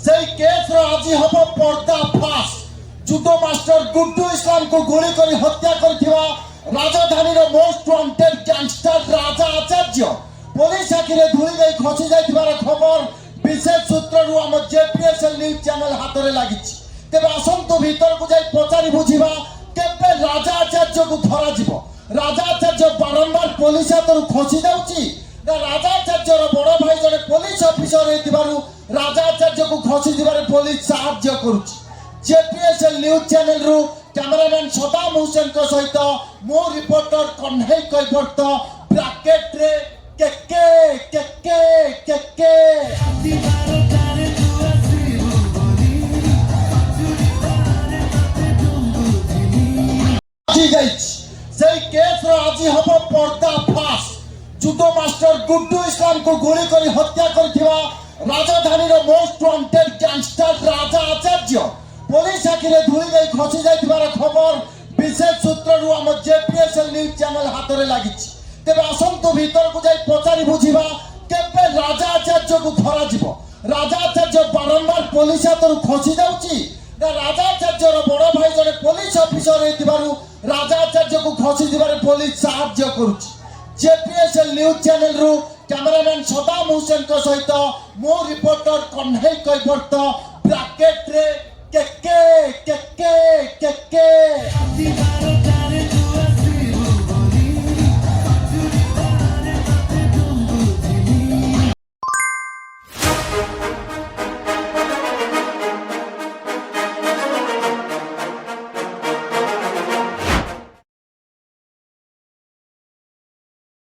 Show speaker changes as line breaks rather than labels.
সেই কেস আজি হব পর্দা ফাঁস। জুতো মাস্টার গুড্ডু ইসলাম কো গুলি করে হত্যা করিথিবা রাজধানীর মোস্ট ওয়ান্টেড গ্যাংস্টার রাজা আচার্য পুলিশ আখিরে ধুই যাই খসি যাইଥିବାର খবর বিশেষ সূত্রରୁ ଆମ জেপিএসএল নিউজ চ্যানেল হাତରେ লাগিଛି। তেবে আসন্তু ভিতরକୁ যাই পচারি বুঝিবা কেবে রাজা আচার্যକୁ ধরাଯିବ। রাজা আচার্য বারম্বার পুলিশ হাতରୁ খসি যাଉଛି না রাজা আচার্যর বড় ভাই জনে পুলিশ অফিসর হইতিবারু রাজা আচার্যକୁ খসি দিবারে পুলিশ সাহায্য করুଛି। জেপিএসএল নিউজ চ্যানেল রু ক্যামেরাম্যান সদাম হুসেন কো সহিত মো রিপোর্टर কন্হেই কৈবর্ত ব্র্যাকেট রে কেকে কেকে কেকে সেই কেস আজি হব পর্দা ফাঁস। জুতো মাস্টার গুড্ডু ইসলাম কো গুলি করে হত্যা করিথিবা রাজধানীর মোস্ট ওয়ান্টেড গ্যাংস্টার রাজা আচার্য পুলিশ আখিরে ধুই যাই খসি যাইଥିବାର খবর বিশেষ সূত্রରୁ ଆମ জেপিএসএল নিউজ চ্যানেল হাତରେ লাগিଛି। তেবে আসন্তু ভিতরକୁ যাই পচারি বুঝিবা কেবে রাজা আচার্যକୁ ধরাଯିବ। রাজা আচার্য বারম্বার পুলিশ হাতରୁ খসি যাଉଛି না রাজা আচার্যর বড় ভাই জনে পুলিশ অফিসর হইতিবারু রাজা আচার্যକୁ খসি দিবারে পুলিশ সাহায্য করুଛି। জেপিএসএল নিউজ চ্যানেল রু ক্যামেরাম্যান সদাম হুসেন কো সহিত মো রিপোর্टर কন্হেই কৈবর্ত ব্র্যাকেট রে কেকে কেকে কেকে